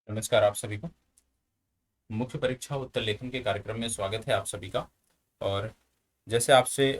नमस्कार आप सभी को। मुख्य परीक्षा उत्तर लेखन के कार्यक्रम में स्वागत है आप सभी का। और जैसे आपसे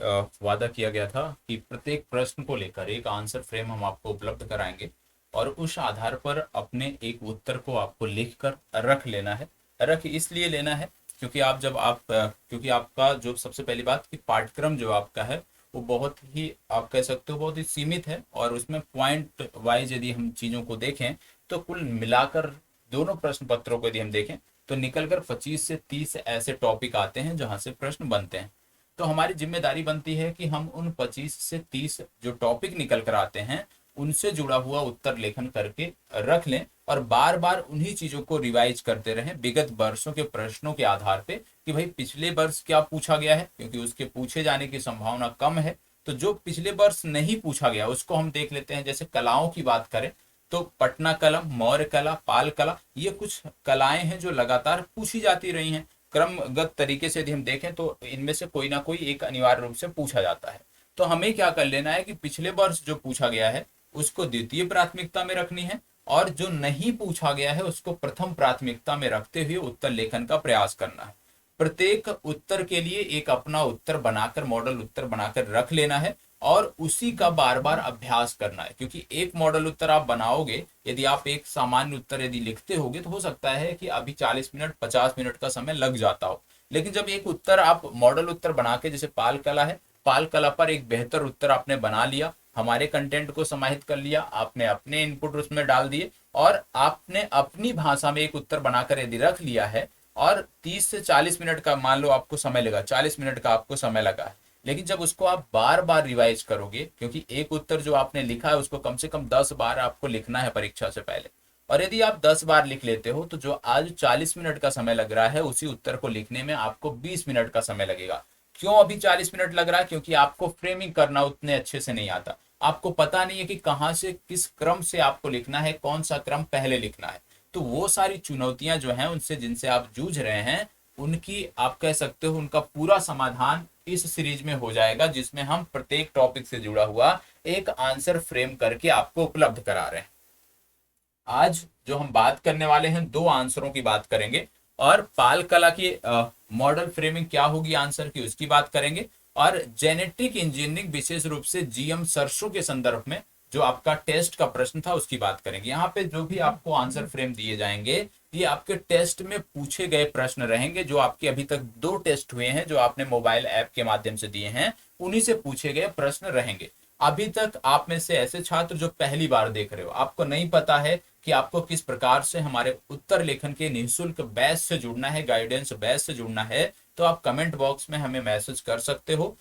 वादा किया गया था कि प्रत्येक प्रश्न को लेकर एक आंसर फ्रेम हम आपको उपलब्ध कराएंगे और उस आधार पर अपने एक उत्तर को आपको लिखकर रख लेना है। रख इसलिए लेना है क्योंकि क्योंकि आपका जो सबसे पहली बात कि पाठ्यक्रम जो आपका है वो बहुत ही, आप कह सकते हो, बहुत ही सीमित है और उसमें पॉइंट वाइज यदि हम चीज़ों को देखें तो कुल मिलाकर दोनों प्रश्न पत्रों को यदि हम देखें तो निकलकर 25 से 30 ऐसे टॉपिक आते हैं जहां से प्रश्न बनते हैं। तो हमारी जिम्मेदारी बनती है कि हम उन 25 से 30 जो टॉपिक निकल कर आते हैं उनसे जुड़ा हुआ उत्तर लेखन करके रख लें और बार बार उन्हीं चीजों को रिवाइज करते रहें विगत वर्षों के प्रश्नों के आधार पे कि भाई पिछले वर्ष क्या पूछा गया है, क्योंकि उसके पूछे जाने की संभावना कम है। तो जो पिछले वर्ष नहीं पूछा गया उसको हम देख लेते हैं। जैसे कलाओं की बात करें तो पटना कला, मौर्य कला, पाल कला, ये कुछ कलाएं हैं जो लगातार पूछी जाती रही हैं। क्रमगत तरीके से यदि हम देखें तो इनमें से कोई ना कोई एक अनिवार्य रूप से पूछा जाता है। तो हमें क्या कर लेना है कि पिछले वर्ष जो पूछा गया है उसको द्वितीय प्राथमिकता में रखनी है और जो नहीं पूछा गया है उसको प्रथम प्राथमिकता में रखते हुए उत्तर लेखन का प्रयास करना है। प्रत्येक उत्तर के लिए एक अपना उत्तर बनाकर, मॉडल उत्तर बनाकर रख लेना है और उसी का बार बार अभ्यास करना है। क्योंकि एक मॉडल उत्तर आप बनाओगे, यदि आप एक सामान्य उत्तर यदि लिखते होगे तो हो सकता है कि अभी 40 मिनट 50 मिनट का समय लग जाता हो। लेकिन जब एक उत्तर आप मॉडल उत्तर बना के, जैसे पाल कला है, पाल कला पर एक बेहतर उत्तर आपने बना लिया, हमारे कंटेंट को समाहित कर लिया, आपने अपने इनपुट उसमें डाल दिए और आपने अपनी भाषा में एक उत्तर बनाकर यदि रख लिया है और 30 से 40 मिनट का मान लो आपको समय लगा, 40 मिनट का आपको समय लगा है, लेकिन जब उसको आप बार बार रिवाइज करोगे, क्योंकि एक उत्तर जो आपने लिखा है उसको कम से कम 10 बार आपको लिखना है परीक्षा से पहले, और यदि आप 10 बार लिख लेते हो तो जो आज 40 मिनट का समय लग रहा है उसी उत्तर को लिखने में आपको 20 मिनट का समय लगेगा। क्यों अभी 40 मिनट लग रहा है? क्योंकि आपको फ्रेमिंग करना उतने अच्छे से नहीं आता। आपको पता नहीं है कि कहाँ से किस क्रम से आपको लिखना है, कौन सा क्रम पहले लिखना है। तो वो सारी चुनौतियां जो हैं उनसे जिनसे आप जूझ रहे हैं, उनकी आप कह सकते हो उनका पूरा समाधान इस सीरीज में हो जाएगा, जिसमें हम प्रत्येक टॉपिक से जुड़ा हुआ एक आंसर फ्रेम करके आपको उपलब्ध करा रहे हैं। आज जो हम बात करने वाले हैं, दो आंसरों की बात करेंगे और पाल कला की मॉडल फ्रेमिंग क्या होगी आंसर की उसकी बात करेंगे, और जेनेटिक इंजीनियरिंग विशेष रूप से जीएम सरसों के संदर्भ में जो आपका टेस्ट का प्रश्न था उसकी बात करेंगे। यहाँ पे जो भी आपको आंसर फ्रेम दिए जाएंगे ये आपके टेस्ट में पूछे गए प्रश्न रहेंगे, जो आपके अभी तक दो टेस्ट हुए हैं जो आपने मोबाइल ऐप के माध्यम से दिए हैं, उन्हीं से पूछे गए प्रश्न रहेंगे। अभी तक आप में से ऐसे छात्र जो पहली बार देख रहे हो, आपको नहीं पता है कि आपको किस प्रकार से हमारे उत्तर लेखन के निःशुल्क बैच से जुड़ना है, गाइडेंस बैच से जुड़ना है, तो आप कमेंट बॉक्स में हमें मैसेज कर सकते हो।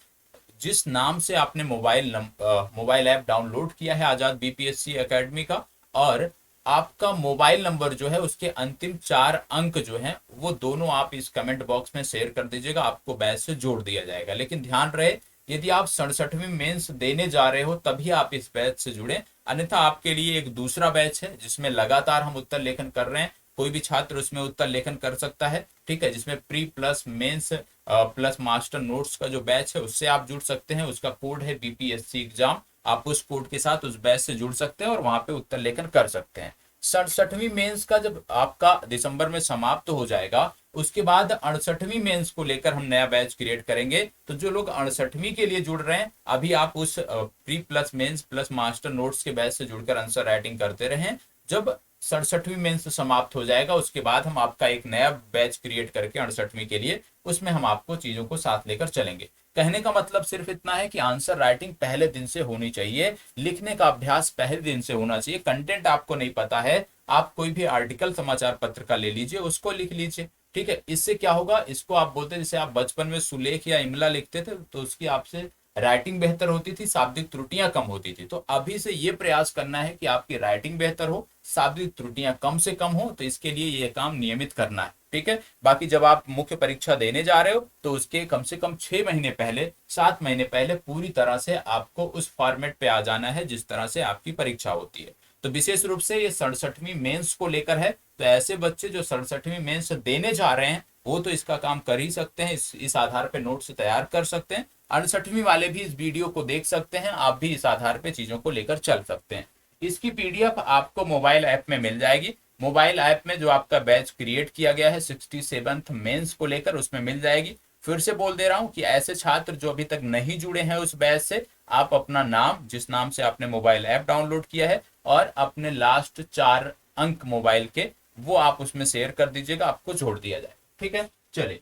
जिस नाम से आपने मोबाइल ऐप डाउनलोड किया है आजाद बीपीएससी एकेडमी का, और आपका मोबाइल नंबर जो है उसके अंतिम 4 अंक जो हैं वो दोनों आप इस कमेंट बॉक्स में शेयर कर दीजिएगा, आपको बैच से जोड़ दिया जाएगा। लेकिन ध्यान रहे, यदि आप 67वीं मेंस देने जा रहे हो तभी आप इस बैच से जुड़े, अन्यथा आपके लिए एक दूसरा बैच है जिसमें लगातार हम उत्तर लेखन कर रहे हैं। कोई भी छात्र उसमें उत्तर लेखन कर सकता है, ठीक है, जिसमें pre plus mains plus master notes का जो बैच है उससे आप जुड़ सकते हैं। उसका कोड है बीपीएससी एग्जाम, आप उस कोड के साथ उस बैच से जुड़ सकते हैं और वहां पे उत्तर लेखन कर सकते हैं। 67वीं मेंस का जब आपका दिसंबर में समाप्त हो जाएगा, उसके बाद 68वीं मेंस को लेकर हम नया बैच क्रिएट करेंगे। तो जो लोग 68वीं के लिए जुड़ रहे हैं, अभी आप उस pre plus mains plus master notes के बैच से जुड़कर आंसर राइटिंग करते रहें। जब 67वीं मेंस समाप्त हो जाएगा उसके बाद हम आपका एक नया बैच क्रिएट करके 68वीं के लिए, उसमें हम आपको चीजों को साथ लेकर चलेंगे। कहने का मतलब सिर्फ इतना है कि आंसर राइटिंग पहले दिन से होनी चाहिए, लिखने का अभ्यास पहले दिन से होना चाहिए। कंटेंट आपको नहीं पता है, आप कोई भी आर्टिकल समाचार पत्र का ले लीजिए, उसको लिख लीजिए, ठीक है। इससे क्या होगा, इसको आप बोलते जैसे आप बचपन में सुलेख या इमला लिखते थे तो उसकी आपसे राइटिंग बेहतर होती थी, शाब्दिक त्रुटियां कम होती थी। तो अभी से ये प्रयास करना है कि आपकी राइटिंग बेहतर हो, शाब्दिक त्रुटियां कम से कम हो, तो इसके लिए ये काम नियमित करना है, ठीक है। बाकी जब आप मुख्य परीक्षा देने जा रहे हो तो उसके कम से कम 6 महीने पहले, 7 महीने पहले पूरी तरह से आपको उस फॉर्मेट पे आ जाना है जिस तरह से आपकी परीक्षा होती है। तो विशेष रूप से ये 67वीं मेंस को लेकर है। तो ऐसे बच्चे जो 67वीं मेंस देने जा रहे हैं वो तो इसका काम कर ही सकते हैं, इस आधार पे नोट्स तैयार कर सकते हैं। 68वीं वाले भी इस वीडियो को देख सकते हैं, आप भी इस आधार पे चीजों को लेकर चल सकते हैं। इसकी पीडीएफ आपको मोबाइल ऐप में मिल जाएगी। मोबाइल ऐप में जो आपका बैच क्रिएट किया गया है 67th मेंस को लेकर, उसमें मिल जाएगी। फिर से बोल दे रहा हूं कि ऐसे छात्र जो अभी तक नहीं जुड़े हैं उस बैच से, आप अपना नाम, जिस नाम से आपने मोबाइल ऐप डाउनलोड किया है, और अपने लास्ट 4 अंक मोबाइल के, वो आप उसमें शेयर कर दीजिएगा, आपको जोड़ दिया जाए। ठीक है, चलिए।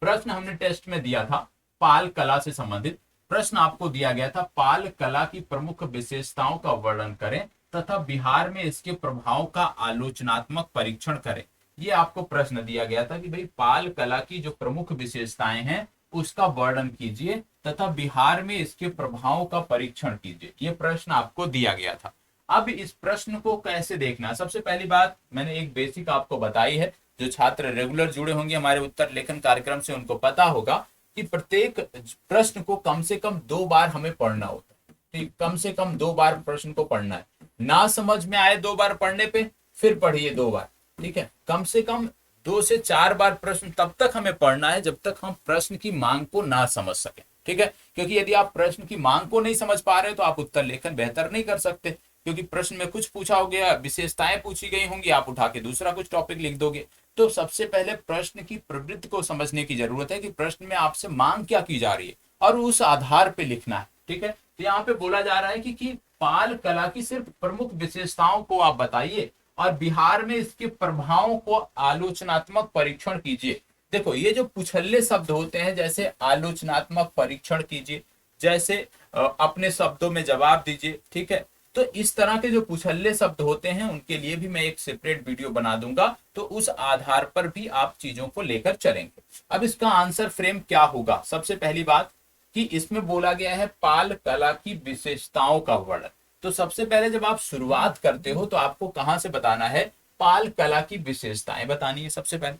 प्रश्न हमने टेस्ट में दिया था पाल कला से संबंधित। प्रश्न आपको दिया गया था पाल कला की प्रमुख विशेषताओं का वर्णन करें तथा बिहार में इसके प्रभाव का आलोचनात्मक परीक्षण करें। ये आपको प्रश्न दिया गया था कि भाई पाल कला की जो प्रमुख विशेषताएं हैं उसका वर्णन कीजिए तथा बिहार में इसके प्रभाव का परीक्षण कीजिए। ये प्रश्न आपको दिया गया था। अब इस प्रश्न को कैसे देखना, सबसे पहली बात मैंने एक बेसिक आपको बताई है। जो छात्र रेगुलर जुड़े होंगे हमारे उत्तर लेखन कार्यक्रम से, उनको पता होगा कि प्रत्येक प्रश्न को कम से कम 2 बार हमें पढ़ना होता है। ठीक, कम से कम 2 बार प्रश्न को पढ़ना है। ना समझ में आए 2 बार पढ़ने पे, फिर पढ़िए 2 बार। ठीक है, कम से कम 2 से 4 बार प्रश्न तब तक हमें पढ़ना है जब तक हम प्रश्न की मांग को ना समझ सके। ठीक है, क्योंकि यदि आप प्रश्न की मांग को नहीं समझ पा रहे तो आप उत्तर लेखन बेहतर नहीं कर सकते, क्योंकि प्रश्न में कुछ पूछा हो गया, विशेषताएं पूछी गई होंगी, आप उठा के दूसरा कुछ टॉपिक लिख दोगे। तो सबसे पहले प्रश्न की प्रवृत्ति को समझने की जरूरत है कि प्रश्न में आपसे मांग क्या की जा रही है, और उस आधार पे लिखना है। ठीक है, तो यहाँ पे बोला जा रहा है कि पाल कला की सिर्फ प्रमुख विशेषताओं को आप बताइए और बिहार में इसके प्रभावों को आलोचनात्मक परीक्षण कीजिए। देखो, ये जो पुछल्ले शब्द होते हैं, जैसे आलोचनात्मक परीक्षण कीजिए, जैसे अपने शब्दों में जवाब दीजिए। ठीक है, तो इस तरह के जो पुछल्ले शब्द होते हैं उनके लिए भी मैं एक सेपरेट वीडियो बना दूंगा, तो उस आधार पर भी आप चीजों को लेकर चलेंगे। अब इसका आंसर फ्रेम क्या होगा? सबसे पहली बात कि इसमें बोला गया है पाल कला की विशेषताओं का वर्णन। तो सबसे पहले जब आप शुरुआत करते हो तो आपको कहां से बताना है? पाल कला की विशेषताएं बतानी है सबसे पहले,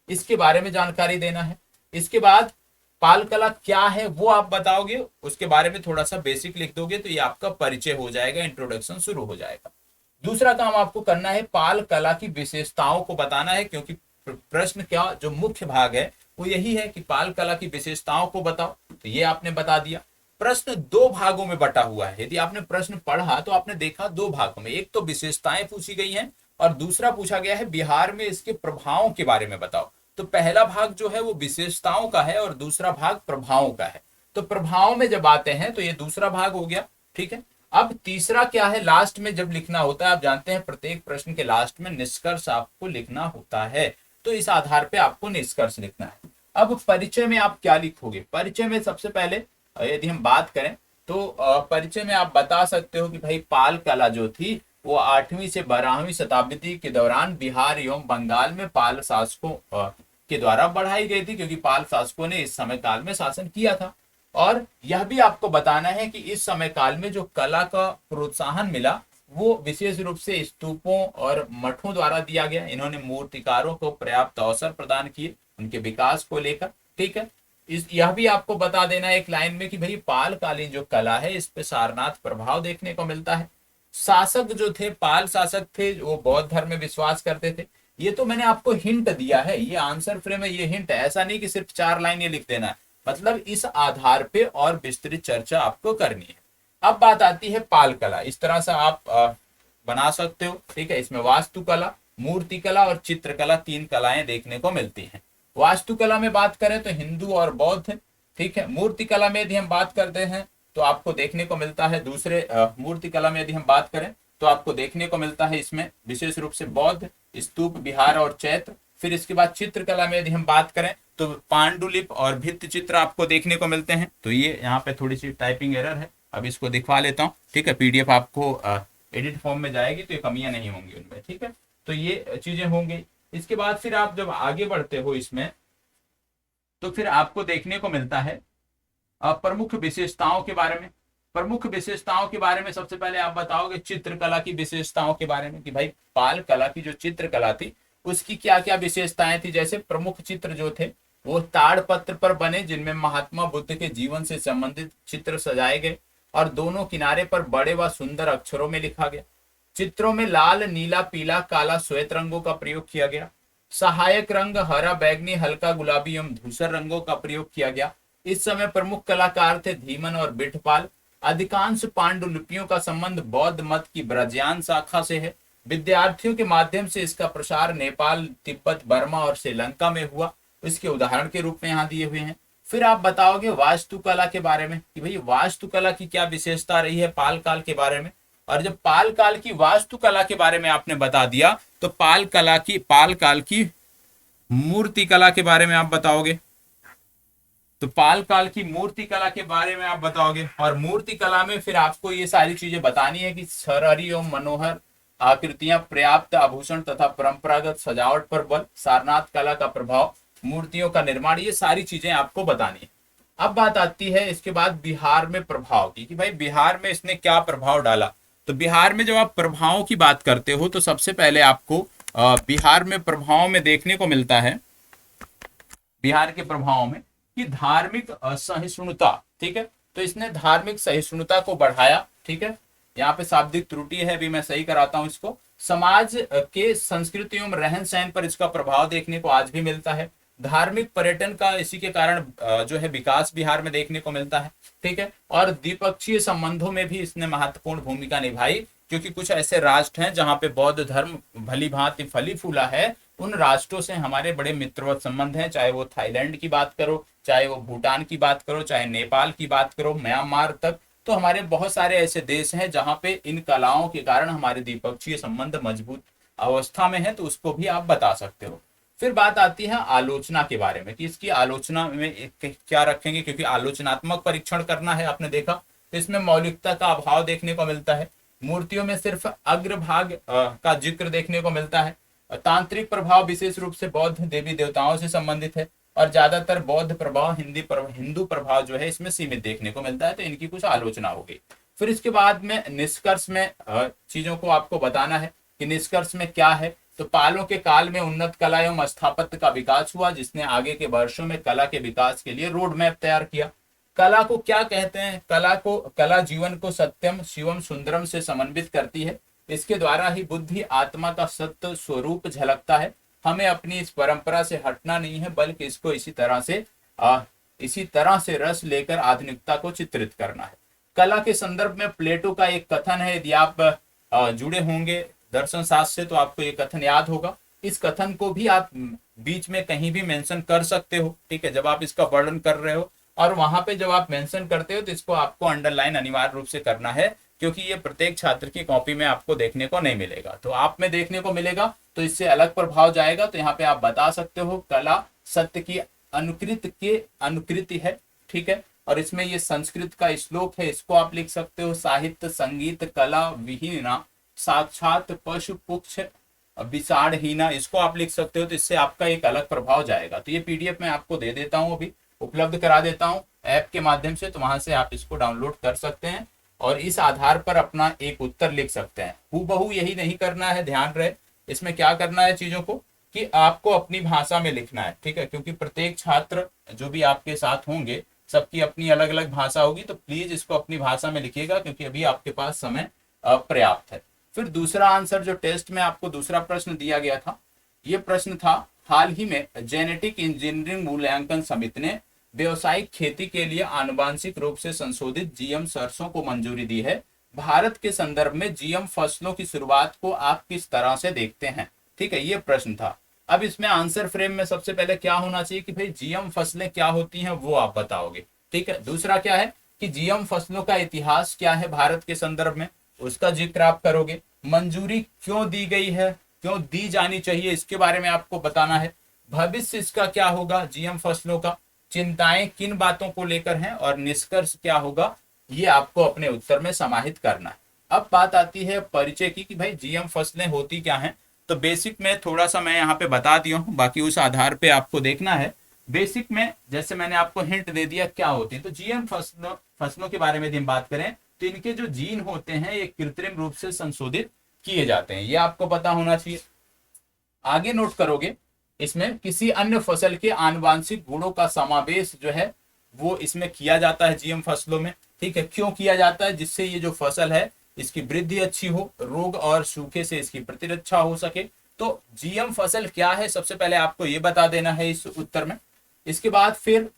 इसके बारे में जानकारी देना है। इसके बाद पाल कला क्या है वो आप बताओगे, उसके बारे में थोड़ा सा बेसिक लिख दोगे तो ये आपका परिचय हो जाएगा, इंट्रोडक्शन शुरू हो जाएगा। दूसरा काम आपको करना है पाल कला की विशेषताओं को बताना है, क्योंकि प्रश्न क्या जो मुख्य भाग है वो यही है कि पाल कला की विशेषताओं को बताओ, तो ये आपने बता दिया। प्रश्न 2 भागों में बटा हुआ है। यदि आपने प्रश्न पढ़ा तो आपने देखा 2 भागों में, एक तो विशेषताएं पूछी गई हैं और दूसरा पूछा गया है बिहार में इसके प्रभावों के बारे में बताओ। तो पहला भाग जो है वो विशेषताओं का है और दूसरा भाग प्रभावों का है। तो प्रभाव में जब आते हैं तो ये दूसरा भाग हो गया। ठीक है, अब तीसरा क्या है? लास्ट में जब लिखना होता है, आप जानते हैं प्रत्येक प्रश्न के लास्ट में निष्कर्ष आपको लिखना होता है, तो इस आधार पे आपको निष्कर्ष लिखना है। अब परिचय में आप क्या लिखोगे? परिचय में सबसे पहले यदि हम बात करें तो परिचय में आप बता सकते हो कि भाई पाल कला जो थी वो 8वीं से 12वीं शताब्दी के दौरान बिहार एवं बंगाल में पाल शासकों के द्वारा बढ़ाई गई थी, क्योंकि पाल शासकों ने इस समय काल में शासन किया था। और यह भी आपको बताना है कि इस समय काल में जो कला का प्रोत्साहन मिला वो विशेष रूप से स्तूपों और मठों द्वारा दिया गया। इन्होंने मूर्तिकारों को पर्याप्त अवसर प्रदान किए उनके विकास को लेकर। ठीक है, यह भी आपको बता देना एक लाइन में कि भाई पाल कालीन जो कला है इस पे सारनाथ प्रभाव देखने को मिलता है। शासक जो थे, पाल शासक थे, वो बौद्ध धर्म में विश्वास करते थे। ये तो मैंने आपको हिंट दिया है, ये आंसर फ्रेम है, ये हिंट है। ऐसा नहीं कि सिर्फ 4 लाइन ये लिख देना है, मतलब इस आधार पे और विस्तृत चर्चा आपको करनी है। अब बात आती है पाल कला। इस तरह से आप बना सकते हो। ठीक है, इसमें वास्तुकला, मूर्तिकला और चित्रकला 3 कलाएं देखने को मिलती हैं। वास्तुकला में बात करें तो हिंदू और बौद्ध। ठीक है, मूर्तिकला में यदि हम बात करते हैं तो आपको देखने को मिलता है दूसरे मूर्तिकला में यदि हम बात करें तो आपको देखने को मिलता है इसमें विशेष रूप से बौद्ध, स्तूप, विहार और चैत्र। फिर इसके बाद चित्रकला में यदि हम बात करें तो पांडुलिपि और भित्ति चित्र आपको देखने को मिलते हैं। तो ये यहाँ पे थोड़ी सी टाइपिंग एरर है, अब इसको दिखवा लेता हूँ। ठीक है, पीडीएफ आपको एडिट फॉर्म में जाएगी तो ये कमियां नहीं होंगी उनमें। ठीक है, तो ये चीजें होंगी। इसके बाद फिर आप जब आगे बढ़ते हो इसमें तो फिर आपको देखने को मिलता है प्रमुख विशेषताओं के बारे में। प्रमुख विशेषताओं के बारे में सबसे पहले आप बताओगे चित्रकला की विशेषताओं के बारे में कि भाई पाल कला की जो चित्रकला थी उसकी क्या क्या विशेषताएं थी। जैसे प्रमुख चित्र जो थे वो ताड़पत्र पर बने, जिनमें महात्मा बुद्ध के जीवन से संबंधित चित्र सजाए गए और दोनों किनारे पर बड़े व सुंदर अक्षरों में लिखा गया। चित्रों में लाल, नीला, पीला, काला, श्वेत रंगों का प्रयोग किया गया। सहायक रंग हरा, बैगनी, हल्का गुलाबी एवं धूसर रंगों का प्रयोग किया गया। इस समय प्रमुख कलाकार थे धीमन और बिठपाल। अधिकांश पांडुलिपियों का संबंध बौद्ध मत की ब्रजयान शाखा से है। विद्यार्थियों के माध्यम से इसका प्रसार नेपाल, तिब्बत, बर्मा और श्रीलंका में हुआ, इसके उदाहरण के रूप में यहाँ दिए हुए हैं। फिर आप बताओगे वास्तुकला के बारे में कि भाई वास्तुकला की क्या विशेषता रही है पाल काल के बारे में। और जब पाल काल की वास्तुकला के बारे में आपने बता दिया तो पाल काल की मूर्ति कला के बारे में आप बताओगे। तो पाल काल की मूर्ति कला के बारे में आप बताओगे, और मूर्ति कला में फिर आपको ये सारी चीजें बतानी है कि सरहरी एवं मनोहर आकृतियां, पर्याप्त आभूषण तथा परंपरागत सजावट पर बल, सारनाथ कला का प्रभाव, मूर्तियों का निर्माण, ये सारी चीजें आपको बतानी है। अब बात आती है इसके बाद बिहार में प्रभाव की, कि भाई बिहार में इसने क्या प्रभाव डाला। तो बिहार में जब आप प्रभावों की बात करते हो तो सबसे पहले आपको बिहार में प्रभाव में देखने को मिलता है, बिहार के प्रभावों में, कि धार्मिक सहिष्णुता। ठीक है, तो इसने धार्मिक सहिष्णुता को बढ़ाया। ठीक है, यहाँ पे शाब्दिक त्रुटि है, भी मैं सही कराता हूं इसको। समाज के संस्कृति एवं रहन सहन पर इसका प्रभाव देखने को आज भी मिलता है। धार्मिक पर्यटन का इसी के कारण जो है विकास बिहार में देखने को मिलता है। ठीक है, और द्विपक्षीय संबंधों में भी इसने महत्वपूर्ण भूमिका निभाई, क्योंकि कुछ ऐसे राष्ट्र हैं जहां पे बौद्ध धर्म भली भांति फली फूला है, उन राष्ट्रों से हमारे बड़े मित्रवत संबंध हैं, चाहे वो थाईलैंड की बात करो, चाहे वो भूटान की बात करो, चाहे नेपाल की बात करो, म्यांमार तक। तो हमारे बहुत सारे ऐसे देश हैं जहां पे इन कलाओं के कारण हमारे द्विपक्षीय संबंध मजबूत अवस्था में है, तो उसको भी आप बता सकते हो। फिर बात आती है आलोचना के बारे में, कि इसकी आलोचना में क्या रखेंगे, क्योंकि आलोचनात्मक परीक्षण करना है, आपने देखा। तो इसमें मौलिकता का अभाव देखने को मिलता है, मूर्तियों में सिर्फ अग्रभाग का जिक्र देखने को मिलता है, तांत्रिक प्रभाव विशेष रूप से बौद्ध देवी देवताओं से संबंधित है, और ज्यादातर बौद्ध प्रभाव हिंदू प्रभाव जो है इसमें सीमित देखने को मिलता है। तो इनकी कुछ आलोचना होगी। फिर इसके बाद में निष्कर्ष में चीजों को आपको बताना है कि निष्कर्ष में क्या है। तो पालों के काल में उन्नत कला एवं स्थापत्य का विकास हुआ, जिसने आगे के वर्षों में कला के विकास के लिए रोड मैप तैयार किया। कला को क्या कहते हैं? कला जीवन को सत्यम शिवम सुंदरम से समन्वित करती है। इसके द्वारा ही बुद्धि आत्मा का सत्य स्वरूप झलकता है। हमें अपनी इस परंपरा से हटना नहीं है, बल्कि इसको इसी तरह से रस लेकर आधुनिकता को चित्रित करना है। कला के संदर्भ में प्लेटो का एक कथन है, यदि आप जुड़े होंगे दर्शन शास्त्र से तो आपको ये कथन याद होगा। इस कथन को भी आप बीच में कहीं भी मेंशन कर सकते हो। ठीक है, जब आप इसका वर्णन कर रहे हो, और वहां पे जब आप मेंशन करते हो तो इसको आपको अंडरलाइन अनिवार्य रूप से करना है, क्योंकि ये प्रत्येक छात्र की कॉपी में आपको देखने को नहीं मिलेगा। तो आप में देखने को मिलेगा तो इससे अलग प्रभाव जाएगा। तो यहाँ पे आप बता सकते हो कला सत्य की अनुकृति है। ठीक है, और इसमें ये संस्कृत का श्लोक है, इसको आप लिख सकते हो। साहित्य संगीत कला विहीना साक्षात पशु पुक्ष विषाणहीना, इसको आप लिख सकते हो। तो इससे आपका एक अलग प्रभाव जाएगा। तो ये पीडीएफ मैं आपको दे देता हूँ, अभी उपलब्ध करा देता हूँ ऐप के माध्यम से, तो वहां से आप इसको डाउनलोड कर सकते हैं और इस आधार पर अपना एक उत्तर लिख सकते हैं। हूबहू यही नहीं करना है, ध्यान रहे। इसमें क्या करना है चीजों को, कि आपको अपनी भाषा में लिखना है। ठीक है, क्योंकि प्रत्येक छात्र जो भी आपके साथ होंगे सबकी अपनी अलग अलग भाषा होगी, तो प्लीज इसको अपनी भाषा में लिखिएगा, क्योंकि अभी आपके पास समय पर्याप्त है। फिर दूसरा आंसर, जो टेस्ट में आपको दूसरा प्रश्न दिया गया था, ये प्रश्न था, हाल ही में जेनेटिक इंजीनियरिंग मूल्यांकन समिति ने व्यवसायिक खेती के लिए आनुवांशिक रूप से संशोधित जीएम सरसों को मंजूरी दी है। भारत के संदर्भ में जीएम फसलों की शुरुआत को आप किस तरह से देखते हैं? ठीक है, ये प्रश्न था। अब इसमें आंसर फ्रेम में सबसे पहले क्या होना चाहिए कि भाई जीएम फसलें क्या होती हैं वो आप बताओगे। ठीक है, दूसरा क्या है कि जीएम फसलों का इतिहास क्या है भारत के संदर्भ में, उसका जिक्र आप करोगे। मंजूरी क्यों दी गई है, क्यों दी जानी चाहिए, इसके बारे में आपको बताना है। भविष्य इसका क्या होगा जीएम फसलों का, चिंताएं किन बातों को लेकर हैं, और निष्कर्ष क्या होगा, ये आपको अपने उत्तर में समाहित करना है। अब बात आती है परिचय की, कि भाई जीएम फसलें होती क्या हैं। तो बेसिक में थोड़ा सा मैं यहाँ पे बता दिया हूँ, बाकी उस आधार पे आपको देखना है। बेसिक में जैसे मैंने आपको हिंट दे दिया क्या होती है। तो जीएम फसलों के बारे में यदि हम बात करें तो इनके जो जीन होते हैं ये कृत्रिम रूप से संशोधित किए जाते हैं, ये आपको पता होना चाहिए। आगे नोट करोगे, इसमें किसी अन्य फसल के आनुवांशिक गुणों का समावेश जो है वो इसमें किया जाता है जीएम फसलों में। ठीक है, क्यों किया जाता है? जिससे ये जो फसल है इसकी वृद्धि अच्छी हो, रोग और सूखे से इसकी प्रतिरक्षा हो सके। तो जीएम फसल क्या है, सबसे पहले आपको ये बता देना है इस उत्तर में। इसके बाद फिर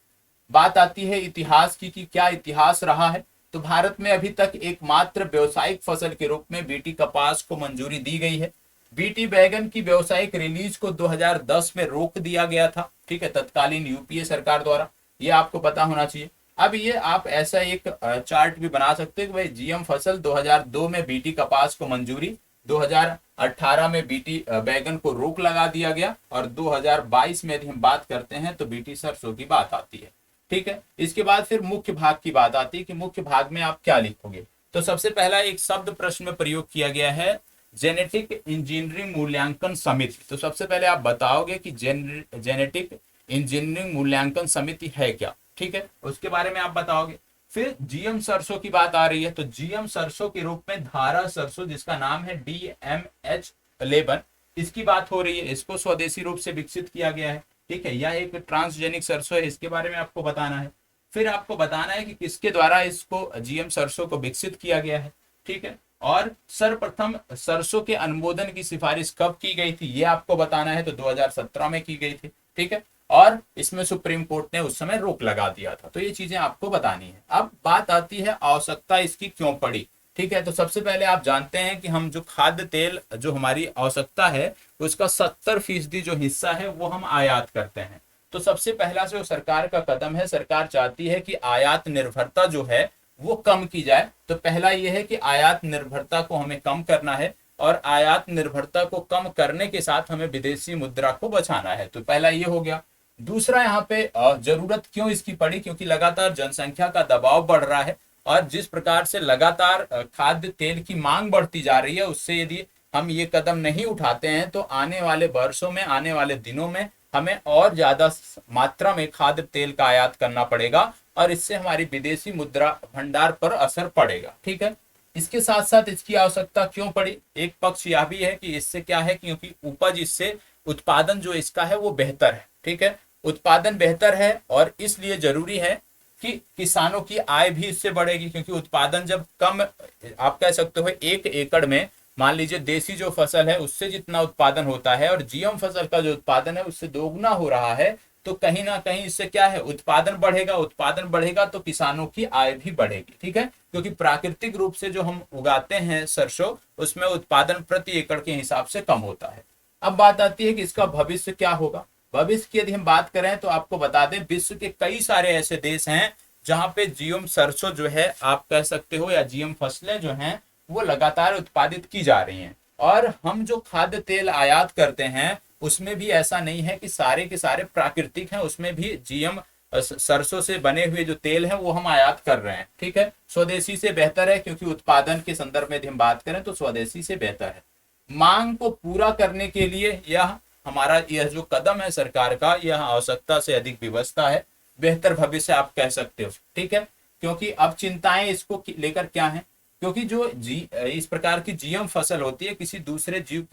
बात आती है इतिहास की, कि क्या इतिहास रहा है। तो भारत में अभी तक एकमात्र व्यावसायिक फसल के रूप में बीटी कपास को मंजूरी दी गई है। बीटी बैगन की व्यावसायिक रिलीज को 2010 में रोक दिया गया था, ठीक है, तत्कालीन यूपीए सरकार द्वारा। ये आपको पता होना चाहिए। अब ये आप ऐसा एक चार्ट भी बना सकते हैं कि भाई जीएम फसल 2002 में बीटी कपास को मंजूरी, 2018 में बीटी बैगन को रोक लगा दिया गया, और 2022 में यदि हम बात करते हैं तो बीटी सरसों की बात आती है, ठीक है। इसके बाद फिर मुख्य भाग की बात आती है कि मुख्य भाग में आप क्या लिखोगे। तो सबसे पहला एक शब्द प्रश्न में प्रयोग किया गया है, जेनेटिक इंजीनियरिंग मूल्यांकन समिति। तो सबसे पहले आप बताओगे कि जेनेटिक इंजीनियरिंग मूल्यांकन समिति है क्या, ठीक है, उसके बारे में आप बताओगे। फिर जीएम सरसों की बात आ रही है, तो जीएम सरसों के रूप में धारा सरसों, जिसका नाम है DMH11, इसकी बात हो रही है। इसको स्वदेशी रूप से विकसित किया गया है, ठीक है। यह एक ट्रांसजेनिक सरसों है, इसके बारे में आपको बताना है। फिर आपको बताना है कि किसके द्वारा इसको जीएम सरसों को विकसित किया गया है, ठीक है। और सर्वप्रथम सरसों के अनुमोदन की सिफारिश कब की गई थी, ये आपको बताना है। तो 2017 में की गई थी, ठीक है। और इसमें सुप्रीम कोर्ट ने उस समय रोक लगा दिया था। तो ये चीजें आपको बतानी है। अब बात आती है आवश्यकता इसकी क्यों पड़ी, ठीक है। तो सबसे पहले आप जानते हैं कि हम जो खाद्य तेल जो हमारी आवश्यकता है उसका 70% जो हिस्सा है वो हम आयात करते हैं। तो सबसे पहला जो सरकार का कदम है, सरकार चाहती है कि आयात निर्भरता जो है वो कम की जाए। तो पहला ये है कि आयात निर्भरता को हमें कम करना है, और आयात निर्भरता को कम करने के साथ हमें विदेशी मुद्रा को बचाना है। तो पहला ये हो गया। दूसरा, यहाँ पे जरूरत क्यों इसकी पड़ी, क्योंकि लगातार जनसंख्या का दबाव बढ़ रहा है, और जिस प्रकार से लगातार खाद्य तेल की मांग बढ़ती जा रही है, उससे यदि हम ये कदम नहीं उठाते हैं तो आने वाले वर्षों में, आने वाले दिनों में हमें और ज्यादा मात्रा में खाद्य तेल का आयात करना पड़ेगा, और इससे हमारी विदेशी मुद्रा भंडार पर असर पड़ेगा, ठीक है। इसके साथ साथ इसकी आवश्यकता क्यों पड़ी, एक पक्ष यह भी है कि इससे क्या है, क्योंकि उपज, इससे उत्पादन जो इसका है वो बेहतर है, ठीक है। उत्पादन बेहतर है और इसलिए जरूरी है कि किसानों की आय भी इससे बढ़ेगी, क्योंकि उत्पादन जब कम, आप कह सकते हो 1 एकड़ में मान लीजिए देसी जो फसल है उससे जितना उत्पादन होता है और जीएम फसल का जो उत्पादन है उससे दोगुना हो रहा है, तो कहीं ना कहीं इससे क्या है, उत्पादन बढ़ेगा। उत्पादन बढ़ेगा तो किसानों की आय भी बढ़ेगी, ठीक है। क्योंकि प्राकृतिक रूप से जो हम उगाते हैं सरसों, उसमें उत्पादन प्रति एकड़ के हिसाब से कम होता है। अब बात आती है कि इसका भविष्य क्या होगा। भविष्य की यदि हम बात करें तो आपको बता दें, विश्व के कई सारे ऐसे देश हैं जहां पे जीएम सरसों जो है, आप कह सकते हो, या जीएम फसलें जो हैं वो लगातार उत्पादित की जा रही हैं। और हम जो खाद्य तेल आयात करते हैं उसमें भी ऐसा नहीं है कि सारे के सारे प्राकृतिक हैं, उसमें भी जीएम सरसों से बने हुए जो तेल है वो हम आयात कर रहे हैं, ठीक है। स्वदेशी से बेहतर है, क्योंकि उत्पादन के संदर्भ में यदि हम बात करें तो स्वदेशी से बेहतर है। मांग को पूरा करने के लिए यह जो कदम है सरकार का, यह आवश्यकता से अधिक व्यवस्था है, बेहतर भविष्य आप कह सकते हो, ठीक है। क्योंकि अब चिंताएं इसको लेकर क्या है, क्योंकि जो इस प्रकार की जीएम फसल होती है, किसी दूसरे जीव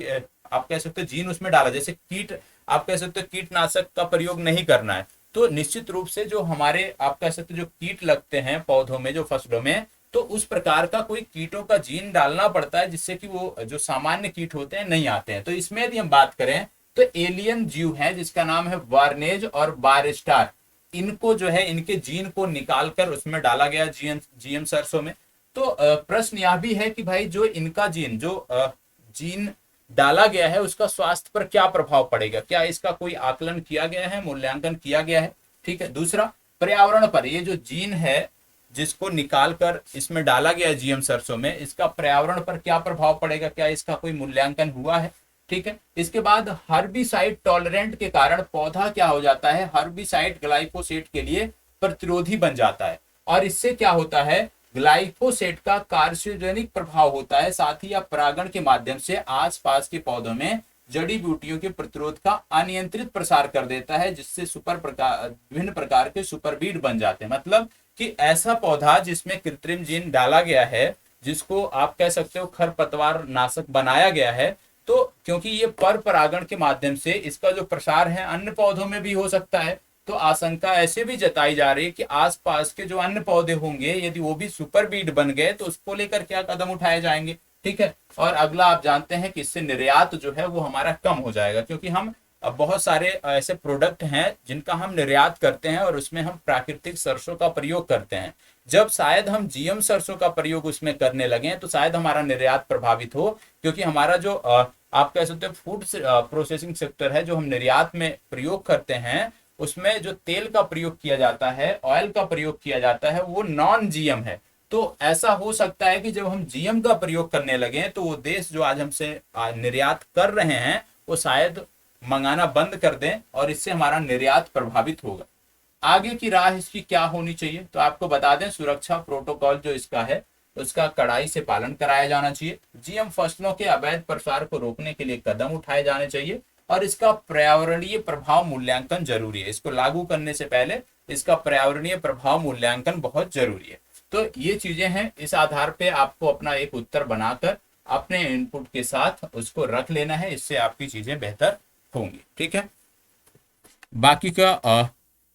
आप कह सकते हो जीन उसमें डाला, जैसे कीट, आप कह सकते हो कीटनाशक का प्रयोग नहीं करना है, तो निश्चित रूप से जो हमारे, आप कह सकते हो, जो कीट लगते हैं पौधों में, जो फसलों में, तो उस प्रकार का कोई कीटों का जीन डालना पड़ता है, जिससे कि वो जो सामान्य कीट होते हैं नहीं आते हैं। तो इसमें यदि हम बात करें तो एलियन जीव है जिसका नाम है वार्नेज और बारस्टार, इनको जो है, इनके जीन को निकालकर उसमें डाला गया जीएम सरसों में। तो प्रश्न यह भी है कि भाई जो इनका जीन डाला गया है उसका स्वास्थ्य पर क्या प्रभाव पड़ेगा, क्या इसका कोई आकलन किया गया है, मूल्यांकन किया गया है, ठीक है। दूसरा, पर्यावरण पर ये जो जीन है जिसको निकाल कर इसमें डाला गया जीएम सरसों में, इसका पर्यावरण पर क्या प्रभाव पड़ेगा, क्या इसका कोई मूल्यांकन हुआ है, ठीक है। इसके बाद हर्बिसाइड टॉलरेंट के कारण पौधा क्या हो जाता है, हर्बिसाइड ग्लाइफोसेट के लिए प्रतिरोधी बन जाता है, और इससे क्या होता है, ग्लाइफोसेट का कार्सिनोजेनिक प्रभाव होता है। साथ ही परागण के माध्यम से आसपास के पौधों में जड़ी बूटियों के प्रतिरोध का अनियंत्रित प्रसार कर देता है, जिससे विभिन्न प्रकार के सुपरबीड बन जाते हैं। मतलब कि ऐसा पौधा जिसमें कृत्रिम जीन डाला गया है, जिसको आप कह सकते हो खरपतवार नाशक बनाया गया है, तो क्योंकि ये पर परागण के माध्यम से इसका जो प्रसार है अन्य पौधों में भी हो सकता है, तो आशंका ऐसे भी जताई जा रही है कि आसपास के जो अन्य पौधे होंगे यदि वो भी सुपरबीड बन गए तो उसको लेकर क्या कदम उठाए जाएंगे, ठीक है। और अगला आप जानते हैं कि इससे निर्यात जो है वो हमारा कम हो जाएगा, क्योंकि हम बहुत सारे ऐसे प्रोडक्ट हैं जिनका हम निर्यात करते हैं और उसमें हम प्राकृतिक सरसों का प्रयोग करते हैं, जब शायद हम जीएम सरसों का प्रयोग उसमें करने लगे तो शायद हमारा निर्यात प्रभावित हो, क्योंकि हमारा जो आप कह सकते हो फूड प्रोसेसिंग सेक्टर है, जो हम निर्यात में प्रयोग करते हैं, उसमें जो तेल का प्रयोग किया जाता है, ऑयल का प्रयोग किया जाता है, वो नॉन जीएम है। तो ऐसा हो सकता है कि जब हम जीएम का प्रयोग करने लगे तो वो देश जो आज हमसे निर्यात कर रहे हैं वो शायद मंगाना बंद कर दें, और इससे हमारा निर्यात प्रभावित होगा। आगे की राह इसकी क्या होनी चाहिए, तो आपको बता दें, सुरक्षा प्रोटोकॉल जो इसका है उसका कड़ाई से पालन कराया जाना चाहिए। जीएम फसलों के अवैध प्रसार को रोकने के लिए कदम उठाए जाने चाहिए, और इसका पर्यावरणीय प्रभाव मूल्यांकन जरूरी है। इसको लागू करने से पहले इसका पर्यावरणीय प्रभाव मूल्यांकन बहुत जरूरी है। तो ये चीजें हैं, इस आधार पे आपको अपना एक उत्तर बनाकर अपने इनपुट के साथ उसको रख लेना है, इससे आपकी चीजें बेहतर होंगी। ठीक है, बाकी का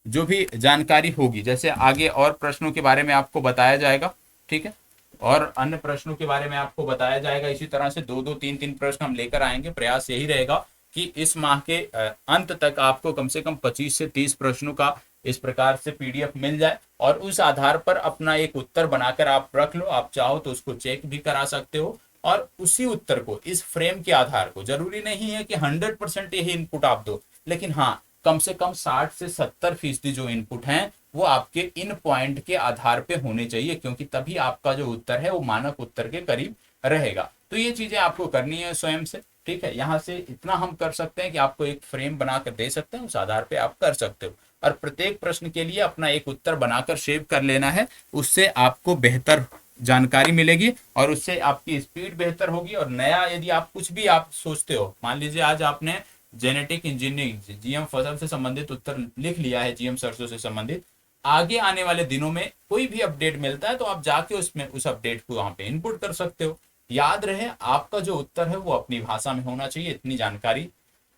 जो भी जानकारी होगी, जैसे आगे और प्रश्नों के बारे में आपको बताया जाएगा, ठीक है, और अन्य प्रश्नों के बारे में आपको बताया जाएगा। इसी तरह से दो दो तीन तीन प्रश्न हम लेकर आएंगे। प्रयास यही रहेगा कि इस माह के अंत तक आपको कम से कम 25 से 30 प्रश्नों का इस प्रकार से पीडीएफ मिल जाए, और उस आधार पर अपना एक उत्तर बनाकर आप रख लो। आप चाहो तो उसको चेक भी करा सकते हो, और उसी उत्तर को, इस फ्रेम के आधार को, जरूरी नहीं है कि 100% यही इनपुट आप दो, लेकिन हाँ, कम से कम 60 से 70% जो इनपुट हैं वो आपके इन पॉइंट के आधार पे होने चाहिए, क्योंकि तभी आपका जो उत्तर है वो मानक उत्तर के करीब रहेगा। तो ये चीजें आपको करनी है स्वयं से। ठीक है, यहाँ से इतना हम कर सकते हैं कि आपको एक फ्रेम बनाकर दे सकते हैं, उस आधार पे आप कर सकते हो, और प्रत्येक प्रश्न के लिए अपना एक उत्तर बनाकर सेव कर लेना है। उससे आपको बेहतर जानकारी मिलेगी, और उससे आपकी स्पीड बेहतर होगी। और नया यदि आप कुछ भी आप सोचते हो, मान लीजिए आज आपने जेनेटिक इंजीनियरिंग जीएम फसल से संबंधित उत्तर लिख लिया है, जीएम सरसों से संबंधित, आगे आने वाले दिनों में कोई भी अपडेट मिलता है तो आप जाके उसमें उस अपडेट को वहां पे इनपुट कर सकते हो। याद रहे, आपका जो उत्तर है वो अपनी भाषा में होना चाहिए। इतनी जानकारी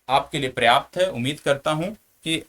आपके लिए पर्याप्त है। उम्मीद करता हूं कि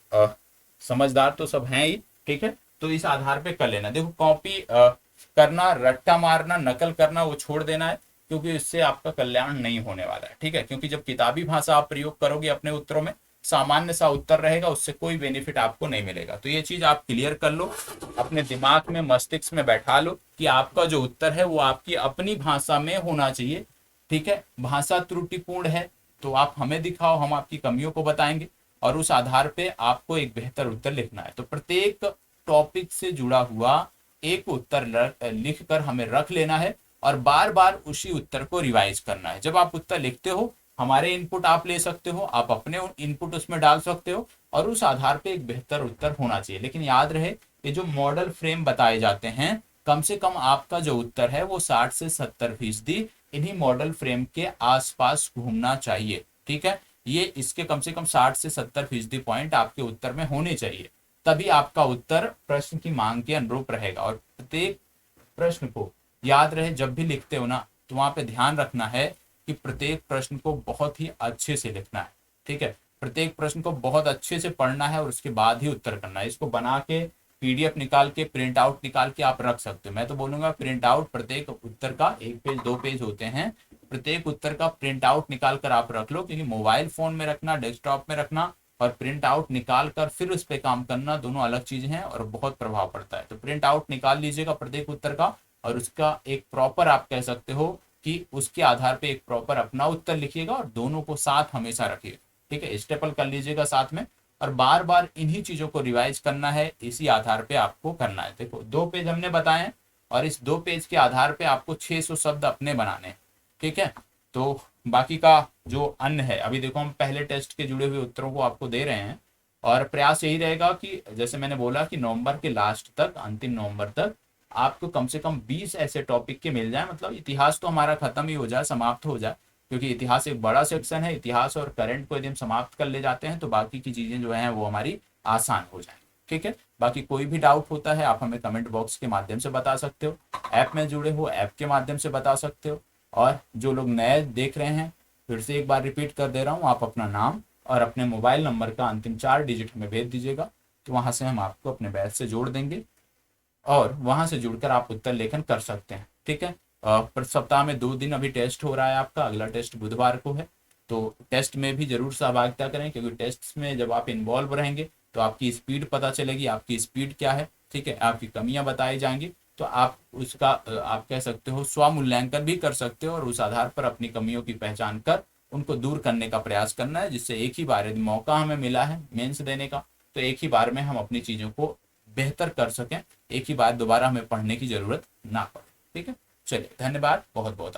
समझदार तो सब हैं ही। ठीक है, तो इस आधार पे कर लेना। देखो, कॉपी करना, रट्टा मारना, नकल करना वो छोड़ देना है, क्योंकि इससे आपका कल्याण नहीं होने वाला है। ठीक है, क्योंकि जब किताबी भाषा आप प्रयोग करोगे अपने उत्तरों में, सामान्य सा उत्तर रहेगा, उससे कोई बेनिफिट आपको नहीं मिलेगा। तो ये चीज आप क्लियर कर लो, अपने दिमाग में, मस्तिष्क में बैठा लो कि आपका जो उत्तर है वो आपकी अपनी भाषा में होना चाहिए। ठीक है, भाषा त्रुटिपूर्ण है तो आप हमें दिखाओ, हम आपकी कमियों को बताएंगे, और उस आधार पे आपको एक बेहतर उत्तर लिखना है। तो प्रत्येक टॉपिक से जुड़ा हुआ एक उत्तर लिख कर हमें रख लेना है, और बार बार उसी उत्तर को रिवाइज करना है। जब आप उत्तर लिखते हो, हमारे इनपुट आप ले सकते हो, आप अपने इनपुट उसमें डाल सकते हो, और उस आधार पे एक बेहतर उत्तर होना चाहिए। लेकिन याद रहे, ये जो मॉडल फ्रेम बताए जाते हैं, कम से कम आपका जो उत्तर है वो 60 से 70% इन्हीं मॉडल फ्रेम के आसपास घूमना चाहिए। ठीक है, ये इसके कम से कम 60 से 70% पॉइंट आपके उत्तर में होने चाहिए, तभी आपका उत्तर प्रश्न की मांग के अनुरूप रहेगा। और प्रत्येक प्रश्न को याद रहे, जब भी लिखते हो ना, तो वहां पे ध्यान रखना है कि प्रत्येक प्रश्न को बहुत ही अच्छे से लिखना है। ठीक है, प्रत्येक प्रश्न को बहुत अच्छे से पढ़ना है, और उसके बाद ही उत्तर करना है। इसको बना के पीडीएफ निकाल के, प्रिंट आउट निकाल के आप रख सकते हो। मैं तो बोलूंगा प्रिंट आउट, प्रत्येक उत्तर का 1 पेज 2 पेज होते हैं, प्रत्येक उत्तर का प्रिंट आउट निकाल कर आप रख लो। क्योंकि मोबाइल फोन में रखना, डेस्कटॉप में रखना, और प्रिंट आउट निकाल कर फिर उस पर काम करना, दोनों अलग चीजें हैं और बहुत प्रभाव पड़ता है। तो प्रिंट आउट निकाल लीजिएगा प्रत्येक उत्तर का, और उसका एक प्रॉपर, आप कह सकते हो कि उसके आधार पे एक प्रॉपर अपना उत्तर लिखिएगा, और दोनों को साथ हमेशा रखिएगा। ठीक है, स्टेपल कर लीजिएगा साथ में, और बार बार इन्हीं चीजों को रिवाइज करना है, इसी आधार पे आपको करना है। देखो, 2 पेज हमने बताए, और इस 2 पेज के आधार पे आपको 600 शब्द अपने बनाने हैं। ठीक है, तो बाकी का जो अन्य है, अभी देखो हम पहले टेस्ट के जुड़े हुए उत्तरों को आपको दे रहे हैं, और प्रयास यही रहेगा कि जैसे मैंने बोला कि नवंबर के लास्ट तक, अंतिम नवंबर तक आपको कम से कम 20 ऐसे टॉपिक के मिल जाए। मतलब इतिहास तो हमारा खत्म ही हो जाए, समाप्त हो जाए, क्योंकि इतिहास एक बड़ा सेक्शन है। इतिहास और करंट को यदि हम समाप्त कर ले जाते हैं तो बाकी की चीजें जो हैं वो हमारी आसान हो जाए। ठीक है, बाकी कोई भी डाउट होता है आप हमें कमेंट बॉक्स के माध्यम से बता सकते हो, ऐप में जुड़े हो ऐप के माध्यम से बता सकते हो, और जो लोग नए देख रहे हैं, फिर से एक बार रिपीट कर दे रहा हूँ, आप अपना नाम और अपने मोबाइल नंबर का अंतिम 4 डिजिट हमें भेज दीजिएगा, तो वहां से हम आपको अपने बैच से जोड़ देंगे, और वहां से जुड़कर आप उत्तर लेखन कर सकते हैं। ठीक है, पर सप्ताह में 2 दिन अभी टेस्ट हो रहा है आपका, अगला टेस्ट बुधवार को है, तो टेस्ट में भी जरूर सहभागिता करें, क्योंकि टेस्ट में जब आप इन्वॉल्व रहेंगे तो आपकी स्पीड पता चलेगी, आपकी स्पीड क्या है। ठीक है, आपकी कमियां बताई जाएंगी, तो आप उसका आप कह सकते हो स्वमूल्यांकन भी कर सकते हो और उस आधार पर अपनी कमियों की पहचान कर उनको दूर करने का प्रयास करना है, जिससे एक ही बार यदि मौका हमें मिला है मेंस देने का तो एक ही बार में हम अपनी चीज़ों को बेहतर कर सकें, एक ही बार दोबारा हमें पढ़ने की ज़रूरत ना पड़े। ठीक है, चलिए धन्यवाद, बहुत बहुत।